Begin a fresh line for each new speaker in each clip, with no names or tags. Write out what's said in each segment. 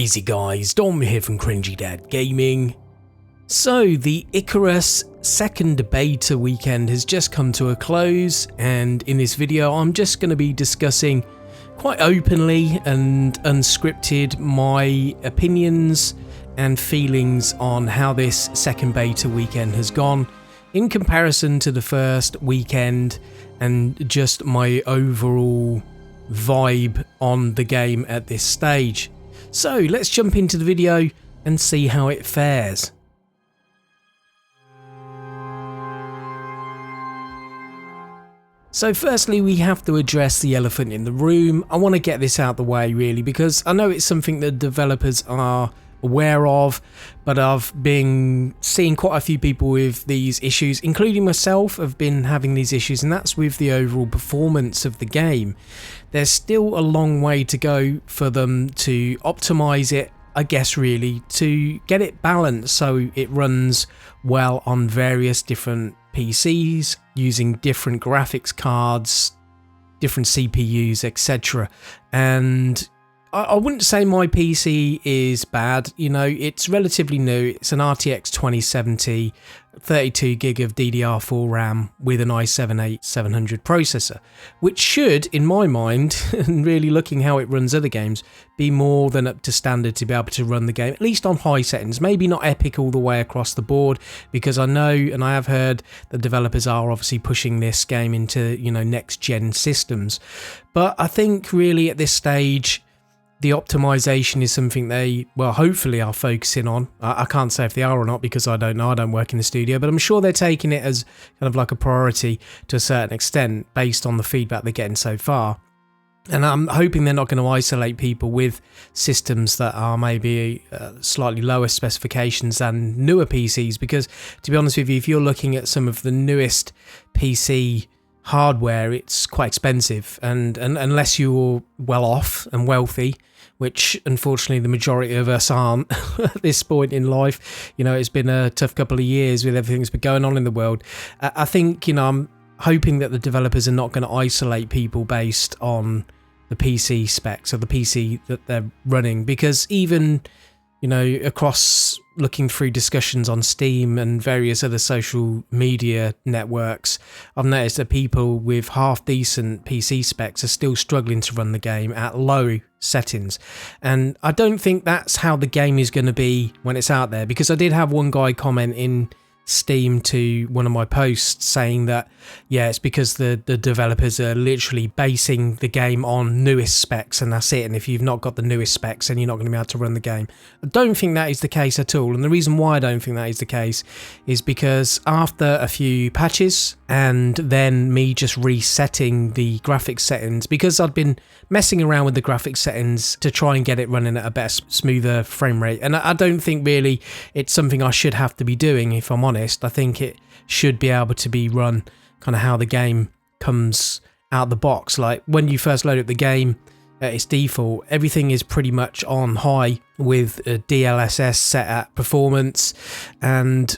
Easy guys, Dom here from Cringy Dad Gaming. So the Icarus second beta weekend has just come to a close, and in this video I'm just going to be discussing quite openly and unscripted my opinions and feelings on how this second beta weekend has gone in comparison to the first weekend, and just my overall vibe on the game at this stage. So let's jump into the video and see how it fares. So firstly, we have to address the elephant in the room. I want to get this out the way really, because I know it's something that developers are aware of, but I've been seeing quite a few people with these issues, including myself, have been having these issues, and that's with the overall performance of the game. There's still a long way to go for them to optimize it, I guess, really, to get it balanced so it runs well on various different PCs using different graphics cards, different CPUs, etc. And I wouldn't say my PC is bad, you know, it's relatively new. It's an RTX 2070, 32 gig of DDR4 RAM with an i7-8700 processor, which should, in my mind, and really looking how it runs other games, be more than up to standard to be able to run the game, at least on high settings. Maybe not epic all the way across the board, because I know, and I have heard, that developers are obviously pushing this game into, you know, next gen systems. But I think really at this stage, the optimization is something they, well, hopefully are focusing on. I can't say if they are or not, because I don't know, I don't work in the studio, but I'm sure they're taking it as kind of like a priority to a certain extent based on the feedback they're getting so far. And I'm hoping they're not going to isolate people with systems that are maybe slightly lower specifications than newer PCs, because to be honest with you, if you're looking at some of the newest PC hardware, it's quite expensive, and unless you're well off and wealthy, which unfortunately the majority of us aren't at this point in life, you know, it's been a tough couple of years with everything that's been going on in the world. I think, you know, I'm hoping that the developers are not going to isolate people based on the PC specs or the PC that they're running, because even, you know, across looking through discussions on Steam and various other social media networks, I've noticed that people with half decent PC specs are still struggling to run the game at low settings. And I don't think that's how the game is going to be when it's out there, because I did have one guy comment in Steam to one of my posts saying that, yeah, it's because the developers are literally basing the game on newest specs and that's it, and if you've not got the newest specs then you're not going to be able to run the game. I don't think that is the case at all, and the reason why I don't think that is the case is because after a few patches and then me just resetting the graphics settings, because I'd been messing around with the graphics settings to try and get it running at a better, smoother frame rate, and I don't think really it's something I should have to be doing, if I'm honest. I think it should be able to be run kind of how the game comes out the box. Like when you first load up the game at its default, everything is pretty much on high with a DLSS set at performance, and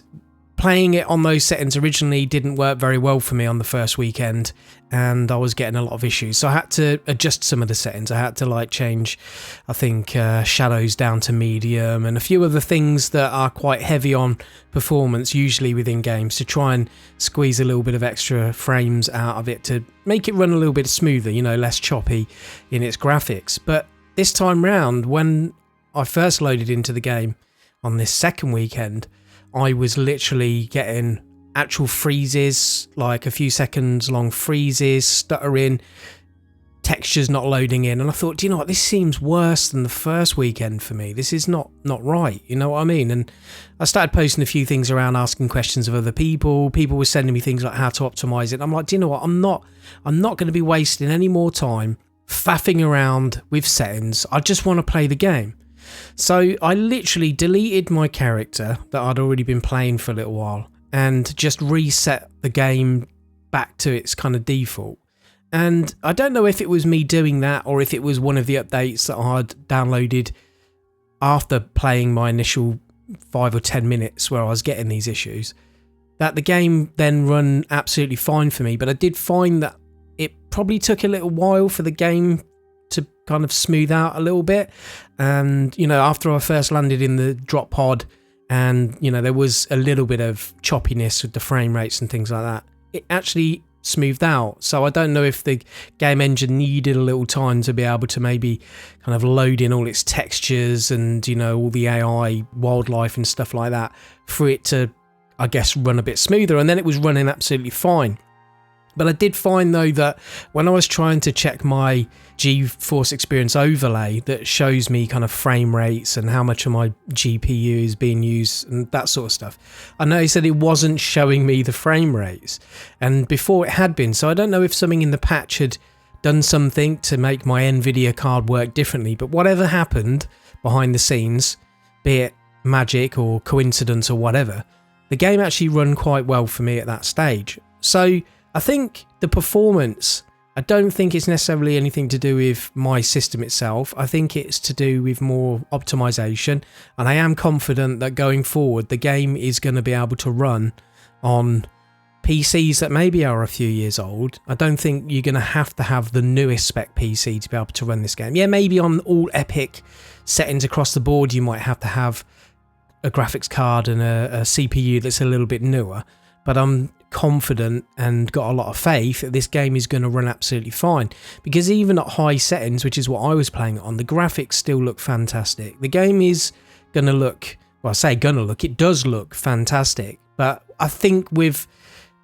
playing it on those settings originally didn't work very well for me on the first weekend, and I was getting a lot of issues, so I had to adjust some of the settings. I had to like change, I think, shadows down to medium and a few other things that are quite heavy on performance usually within games, to try and squeeze a little bit of extra frames out of it to make it run a little bit smoother, you know, less choppy in its graphics. But this time round, when I first loaded into the game on this second weekend, I was literally getting actual freezes, like a few seconds long freezes, stuttering, textures not loading in, and I thought, do you know what, this seems worse than the first weekend for me. This is not right, you know what I mean? And I started posting a few things around, asking questions of other people. People were sending me things like how to optimize it. I'm like, do you know what, I'm not going to be wasting any more time faffing around with settings. I just want to play the game. So I literally deleted my character that I'd already been playing for a little while and just reset the game back to its kind of default. And I don't know if it was me doing that or if it was one of the updates that I'd downloaded after playing my initial 5 or 10 minutes where I was getting these issues, that the game then run absolutely fine for me. But I did find that it probably took a little while for the game to kind of smooth out a little bit. And, you know, after I first landed in the drop pod and, you know, there was a little bit of choppiness with the frame rates and things like that, it actually smoothed out. So I don't know if the game engine needed a little time to be able to maybe kind of load in all its textures and, you know, all the AI wildlife and stuff like that for it to, I guess, run a bit smoother. And then it was running absolutely fine. But I did find though that when I was trying to check my GeForce Experience overlay that shows me kind of frame rates and how much of my GPU is being used and that sort of stuff, I noticed that it wasn't showing me the frame rates, and before it had been. So I don't know if something in the patch had done something to make my NVIDIA card work differently, but whatever happened behind the scenes, be it magic or coincidence or whatever, the game actually run quite well for me at that stage. So I think the performance, I don't think it's necessarily anything to do with my system itself. I think it's to do with more optimization, and I am confident that going forward the game is going to be able to run on PCs that maybe are a few years old. I don't think you're going to have the newest spec PC to be able to run this game. Yeah, maybe on all epic settings across the board you might have to have a graphics card and a CPU that's a little bit newer, but I'm confident and got a lot of faith that this game is going to run absolutely fine, because even at high settings, which is what I was playing on, the graphics still look fantastic. The game is going to look, well, I say going to look, it does look fantastic, but I think with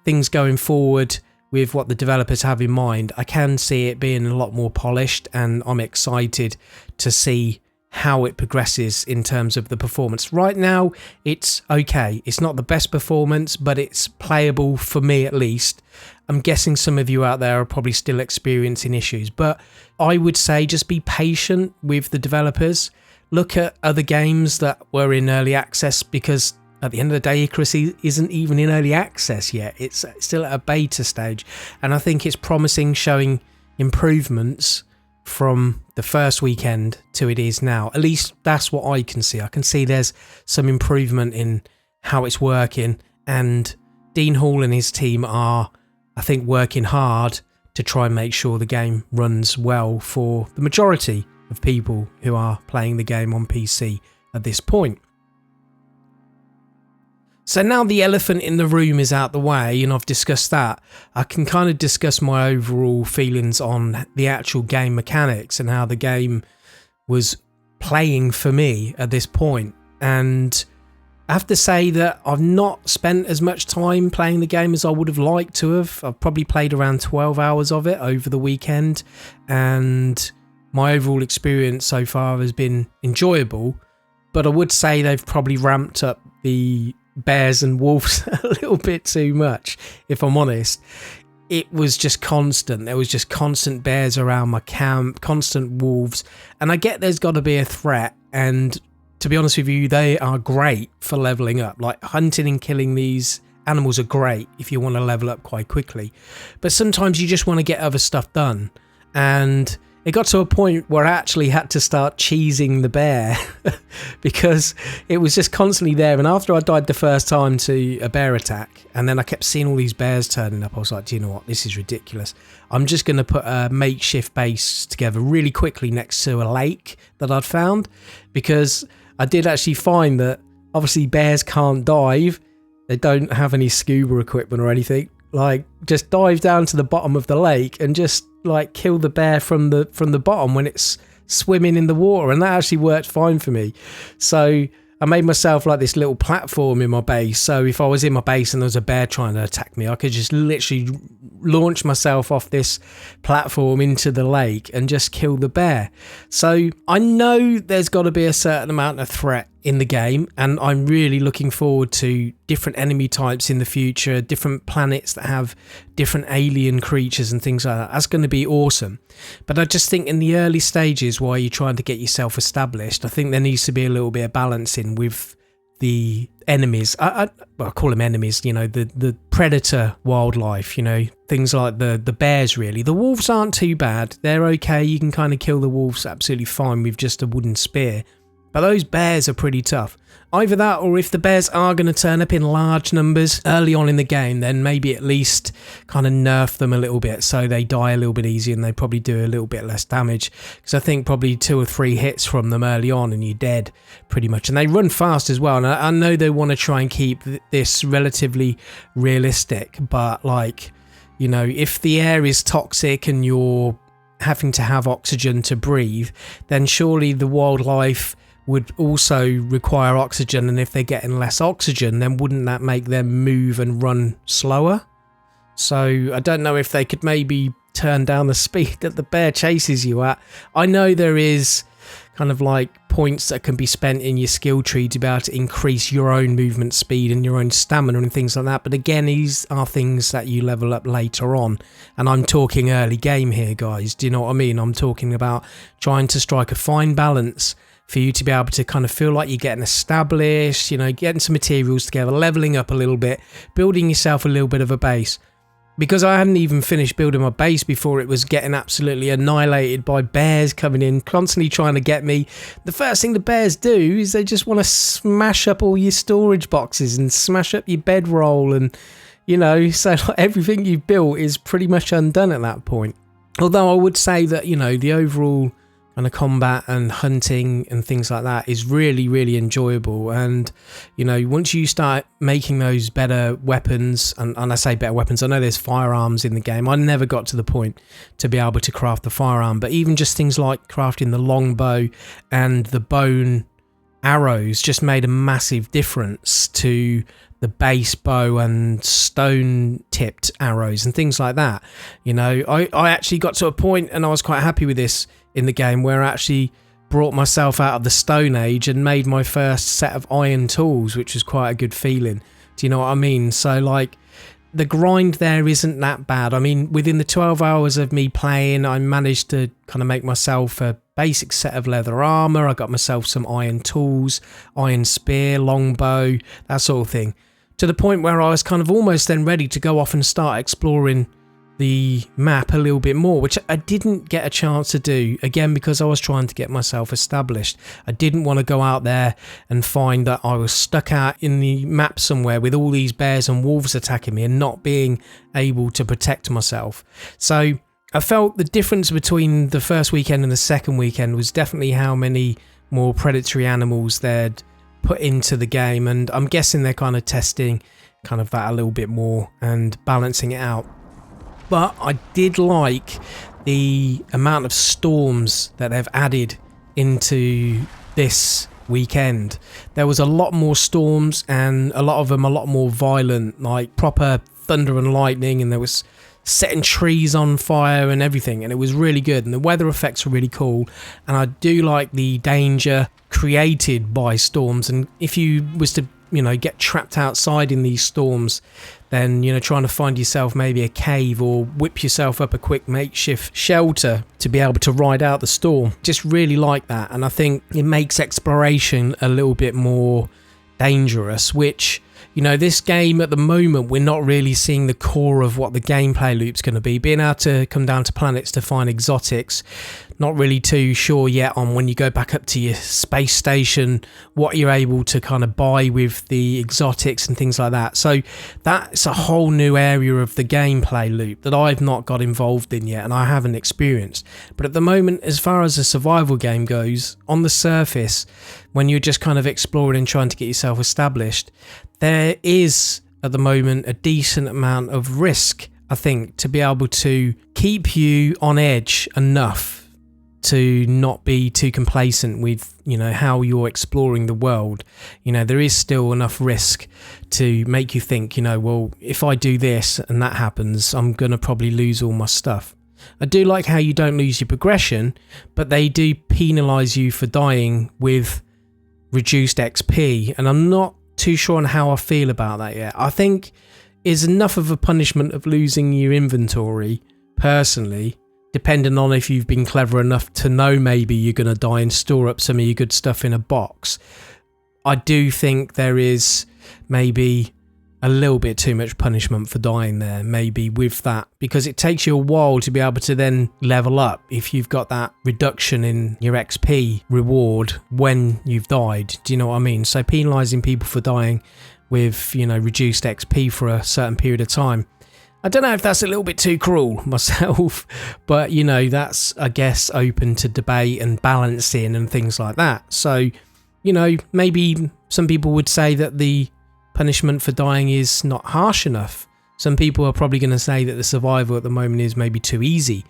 things going forward, with what the developers have in mind, I can see it being a lot more polished, and I'm excited to see how it progresses in terms of the performance. Right now, it's okay. It's not the best performance, but it's playable for me at least. I'm guessing some of you out there are probably still experiencing issues, but I would say just be patient with the developers. Look at other games that were in early access, because at the end of the day, Icarus isn't even in early access yet. It's still at a beta stage, and I think it's promising, showing improvements from the first weekend to it is now. At least that's what I can see. I can see there's some improvement in how it's working, and Dean Hall and his team are, I think, working hard to try and make sure the game runs well for the majority of people who are playing the game on PC at this point. So now the elephant in the room is out the way and I've discussed that, I can kind of discuss my overall feelings on the actual game mechanics and how the game was playing for me at this point. And I have to say that I've not spent as much time playing the game as I would have liked to have. I've probably played around 12 hours of it over the weekend, and my overall experience so far has been enjoyable, but I would say they've probably ramped up the bears and wolves a little bit too much, if I'm honest. It was just constant. There was just constant bears around my camp, constant wolves, and I get there's got to be a threat, and to be honest with you, they are great for leveling up. Like, hunting and killing these animals are great if you want to level up quite quickly, but sometimes you just want to get other stuff done, and it got to a point where I actually had to start cheesing the bear because it was just constantly there. And after I died the first time to a bear attack, and then I kept seeing all these bears turning up, I was like, do you know what? This is ridiculous. I'm just going to put a makeshift base together really quickly next to a lake that I'd found, because I did actually find that obviously bears can't dive. They don't have any scuba equipment or anything. Like, just dive down to the bottom of the lake and just like kill the bear from the bottom when it's swimming in the water, and that actually worked fine for me. So I made myself like this little platform in my base, so if I was in my base and there was a bear trying to attack me, I could just literally launch myself off this platform into the lake and just kill the bear. So I know there's got to be a certain amount of threat in the game, and I'm really looking forward to different enemy types in the future, different planets that have different alien creatures and things like that. That's going to be awesome. But I just think in the early stages, while you're trying to get yourself established, I think there needs to be a little bit of balancing with the enemies. I call them enemies, you know, the predator wildlife, you know, things like the bears really. The wolves aren't too bad. They're okay. You can kind of kill the wolves absolutely fine with just a wooden spear. But those bears are pretty tough. Either that, or if the bears are going to turn up in large numbers early on in the game, then maybe at least kind of nerf them a little bit so they die a little bit easier and they probably do a little bit less damage. Because I think probably 2 or 3 hits from them early on and you're dead pretty much. And they run fast as well. And I know they want to try and keep this relatively realistic, but like, you know, if the air is toxic and you're having to have oxygen to breathe, then surely the wildlife would also require oxygen, and if they're getting less oxygen, then wouldn't that make them move and run slower? So I don't know if they could maybe turn down the speed that the bear chases you at. I know there is kind of like points that can be spent in your skill tree to be able to increase your own movement speed and your own stamina and things like that, but again, these are things that you level up later on, and I'm talking early game here, guys. Do you know what I mean? I'm talking about trying to strike a fine balance for you to be able to kind of feel like you're getting established, you know, getting some materials together, leveling up a little bit, building yourself a little bit of a base. Because I hadn't even finished building my base before it was getting absolutely annihilated by bears coming in, constantly trying to get me. The first thing the bears do is they just want to smash up all your storage boxes and smash up your bedroll, and, you know, so like everything you've built is pretty much undone at that point. Although I would say that, you know, the overall kind of combat and hunting and things like that is really, really enjoyable. And, you know, once you start making those better weapons, and I say better weapons, I know there's firearms in the game. I never got to the point to be able to craft the firearm, but even just things like crafting the longbow and the bone arrows just made a massive difference to the base bow and stone tipped arrows and things like that. You know, I actually got to a point, and I was quite happy with this in the game, where I actually brought myself out of the Stone Age and made my first set of iron tools, which was quite a good feeling. Do you know what I mean? So like, the grind there isn't that bad. I mean, within the 12 hours of me playing, I managed to kind of make myself a basic set of leather armor. I got myself some iron tools, iron spear, longbow, that sort of thing, to the point where I was kind of almost then ready to go off and start exploring the map a little bit more, which I didn't get a chance to do, again because I was trying to get myself established. I didn't want to go out there and find that I was stuck out in the map somewhere with all these bears and wolves attacking me and not being able to protect myself. So I felt the difference between the first weekend and the second weekend was definitely how many more predatory animals they'd put into the game, and I'm guessing they're kind of testing kind of that a little bit more and balancing it out. But I did like the amount of storms that they've added into this weekend. There was a lot more storms, and a lot of them a lot more violent, like proper thunder and lightning, and there was setting trees on fire and everything, and it was really good, and the weather effects were really cool. And I do like the danger created by storms, and if you was to, you know, get trapped outside in these storms, then, you know, trying to find yourself maybe a cave or whip yourself up a quick makeshift shelter to be able to ride out the storm. Just really like that, and I think it makes exploration a little bit more dangerous, which, you know, this game at the moment, we're not really seeing the core of what the gameplay loop's going to be. Being able to come down to planets to find exotics, not really too sure yet on when you go back up to your space station, what you're able to kind of buy with the exotics and things like that. So that's a whole new area of the gameplay loop that I've not got involved in yet and I haven't experienced. But at the moment, as far as a survival game goes, on the surface, when you're just kind of exploring and trying to get yourself established, there is at the moment a decent amount of risk, I think, to be able to keep you on edge enough to not be too complacent with, you know, how you're exploring the world. You know, there is still enough risk to make you think, you know, well, if I do this and that happens, I'm going to probably lose all my stuff. I do like how you don't lose your progression, but they do penalise you for dying with reduced XP, and I'm not too sure on how I feel about that yet. I think is enough of a punishment of losing your inventory, personally, depending on if you've been clever enough to know maybe you're going to die and store up some of your good stuff in a box. I do think there is maybe a little bit too much punishment for dying there, maybe with that, because it takes you a while to be able to then level up if you've got that reduction in your XP reward when you've died. Do you know what I mean? So penalising people for dying with, you know, reduced XP for a certain period of time. I don't know if that's a little bit too cruel myself, but, you know, that's, I guess, open to debate and balancing and things like that. So, you know, maybe some people would say that the punishment for dying is not harsh enough. Some people are probably going to say that the survival at the moment is maybe too easy.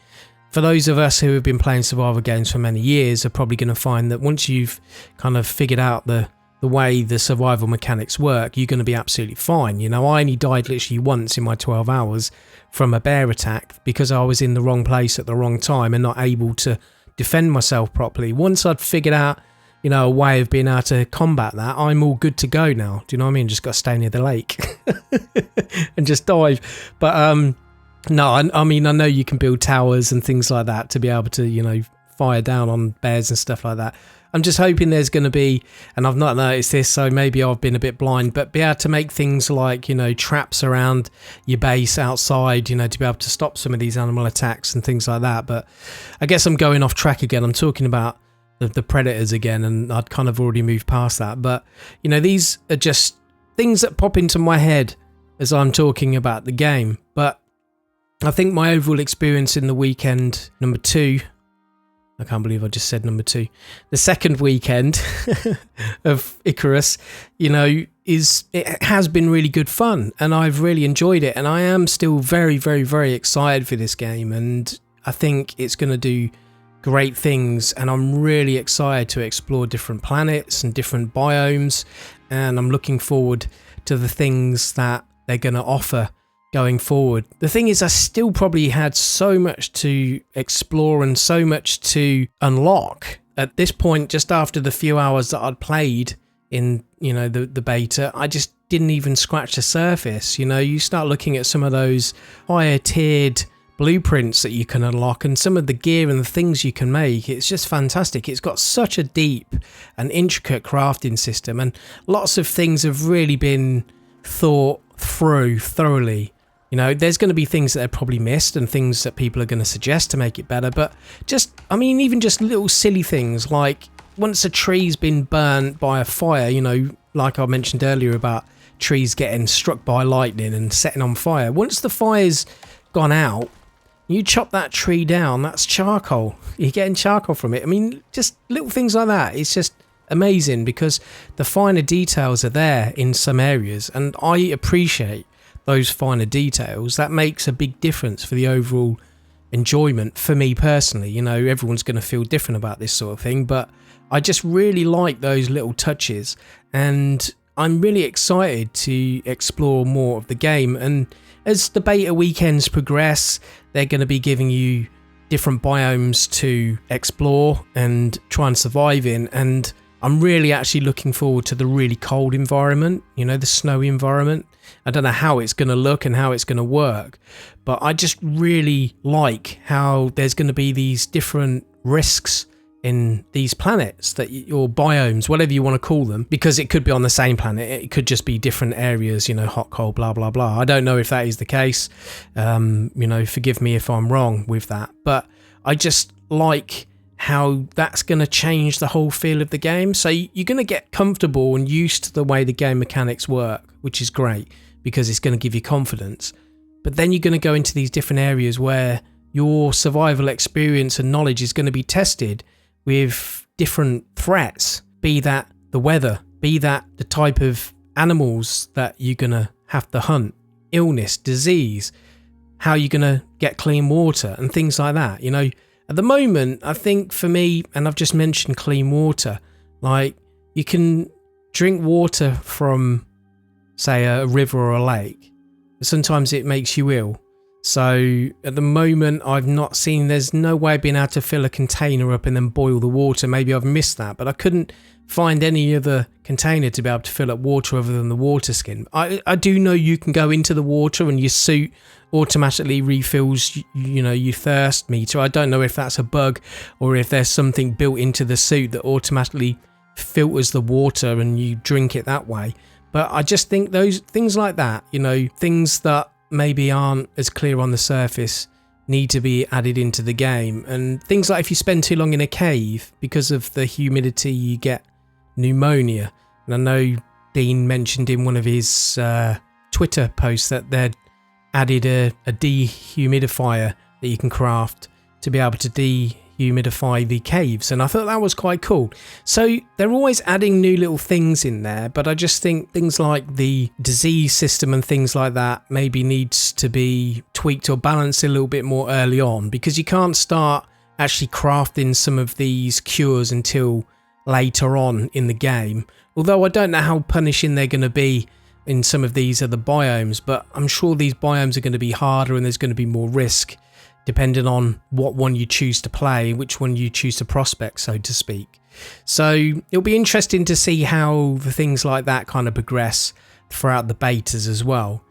For those of us who have been playing survival games for many years are probably going to find that once you've kind of figured out the way the survival mechanics work, you're going to be absolutely fine. You know, I only died literally once in my 12 hours from a bear attack because I was in the wrong place at the wrong time and not able to defend myself properly. Once I'd figured out, you know, a way of being able to combat that, I'm all good to go now. Do you know what I mean? Just got to stay near the lake and just dive. But no, I mean, I know you can build towers and things like that to be able to, you know, fire down on bears and stuff like that. I'm just hoping there's going to be, and I've not noticed this, so maybe I've been a bit blind, but be able to make things like, you know, traps around your base outside, you know, to be able to stop some of these animal attacks and things like that. But I guess I'm going off track again. I'm talking about the predators again, and I'd kind of already moved past that. But, you know, these are just things that pop into my head as I'm talking about the game. But I think my overall experience in the weekend, number 2, I can't believe I just said number 2. The second weekend of Icarus, you know, it has been really good fun, and I've really enjoyed it, and I am still very, very, very excited for this game, and I think it's going to do great things, and I'm really excited to explore different planets and different biomes, and I'm looking forward to the things that they're going to offer going forward. The thing is, I still probably had so much to explore and so much to unlock at this point. Just after the few hours that I'd played in, you know, the beta, I just didn't even scratch the surface. You know, you start looking at some of those higher tiered blueprints that you can unlock and some of the gear and the things you can make. It's just fantastic. It's got such a deep and intricate crafting system, and lots of things have really been thought through thoroughly. You know, there's going to be things that are probably missed and things that people are going to suggest to make it better. But just, I mean, even just little silly things like once a tree's been burnt by a fire, you know, like I mentioned earlier about trees getting struck by lightning and setting on fire. Once the fire's gone out, you chop that tree down, that's charcoal. You're getting charcoal from it. I mean, just little things like that. It's just amazing because the finer details are there in some areas, and I appreciate those finer details. That makes a big difference for the overall enjoyment for me personally. You know, everyone's going to feel different about this sort of thing, but I just really like those little touches, and I'm really excited to explore more of the game. And as the beta weekends progress, they're going to be giving you different biomes to explore and try and survive in, and I'm really actually looking forward to the really cold environment, you know, the snowy environment. I don't know how it's going to look and how it's going to work, but I just really like how there's going to be these different risks in these planets that or biomes, whatever you want to call them, because it could be on the same planet. It could just be different areas, you know, hot, cold, blah, blah, blah. I don't know if that is the case. You know, forgive me if I'm wrong with that, but I just like how that's going to change the whole feel of the game. So you're going to get comfortable and used to the way the game mechanics work, which is great because it's going to give you confidence. But then you're going to go into these different areas where your survival experience and knowledge is going to be tested with different threats, be that the weather, be that the type of animals that you're going to have to hunt, illness, disease, how you're going to get clean water and things like that. You know, at the moment, I think for me, and I've just mentioned clean water, like you can drink water from, say, a river or a lake, but sometimes it makes you ill. So at the moment, I've not seen, there's no way of being able to fill a container up and then boil the water. Maybe I've missed that, but I couldn't find any other container to be able to fill up water other than the water skin. I do know you can go into the water and your suit automatically refills, you know, your thirst meter. I don't know if that's a bug or if there's something built into the suit that automatically filters the water and you drink it that way. But I just think those things like that, you know, things that maybe aren't as clear on the surface need to be added into the game. And things like if you spend too long in a cave, because of the humidity, you get pneumonia. And I know Dean mentioned in one of his Twitter posts that they'd added a dehumidifier that you can craft to be able to dehumidify the caves, and I thought that was quite cool. So they're always adding new little things in there, but I just think things like the disease system and things like that maybe needs to be tweaked or balanced a little bit more early on, because you can't start actually crafting some of these cures until later on in the game. Although I don't know how punishing they're going to be in some of these other biomes, but I'm sure these biomes are going to be harder and there's going to be more risk depending on what one you choose to play, which one you choose to prospect, so to speak. So it'll be interesting to see how the things like that kind of progress throughout the betas as well.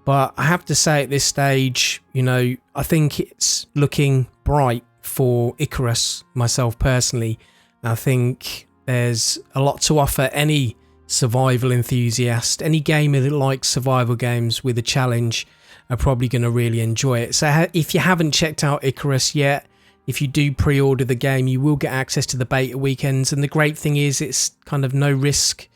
But I have to say at this stage, you know, I think it's looking bright for Icarus, myself personally. I think there's a lot to offer any survival enthusiast. Any gamer that likes survival games with a challenge are probably going to really enjoy it. So if you haven't checked out Icarus yet, if you do pre-order the game, you will get access to the beta weekends. And the great thing is it's kind of no risk,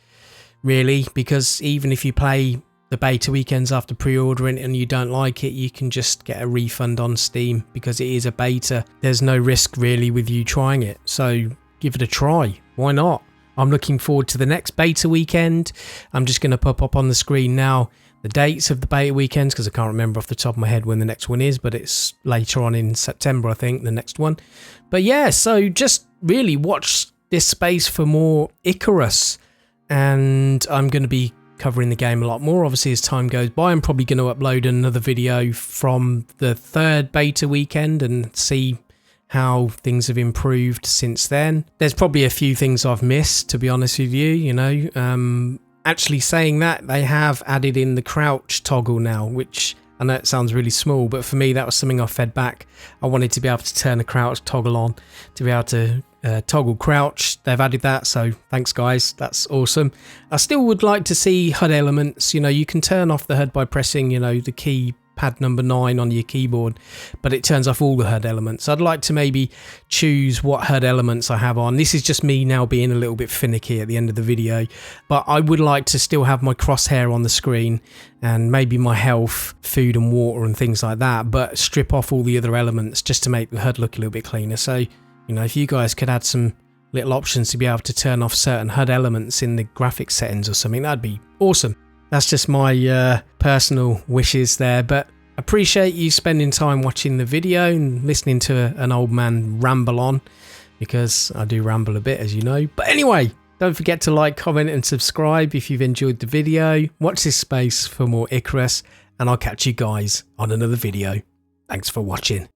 really, because even if you play the beta weekends after pre-ordering and you don't like it, you can just get a refund on Steam because it is a beta. There's no risk really with you trying it. So give it a try. Why not? I'm looking forward to the next beta weekend. I'm just going to pop up on the screen now the dates of the beta weekends, because I can't remember off the top of my head when the next one is, but it's later on in September, I think, the next one. But yeah, so just really watch this space for more Icarus, and I'm going to be covering the game a lot more obviously as time goes by. I'm probably going to upload another video from the third beta weekend and see how things have improved since then. There's probably a few things I've missed, to be honest with you, you know. Actually saying that, they have added in the crouch toggle now, which I know it sounds really small, but for me that was something I fed back. I wanted to be able to turn the crouch toggle on, to be able to toggle crouch. They've added that, so thanks guys, that's awesome. I still would like to see HUD elements. You know, you can turn off the HUD by pressing, you know, the key pad number 9 on your keyboard, but it turns off all the HUD elements. I'd like to maybe choose what HUD elements I have on. This is just me now being a little bit finicky at the end of the video, but I would like to still have my crosshair on the screen and maybe my health, food and water and things like that, but strip off all the other elements just to make the HUD look a little bit cleaner. So, you know, if you guys could add some little options to be able to turn off certain HUD elements in the graphics settings or something, that'd be awesome. That's just my personal wishes there, but appreciate you spending time watching the video and listening to an old man ramble on, because I do ramble a bit, as you know. But anyway, don't forget to like, comment and subscribe if you've enjoyed the video. Watch this space for more Icarus, and I'll catch you guys on another video. Thanks for watching.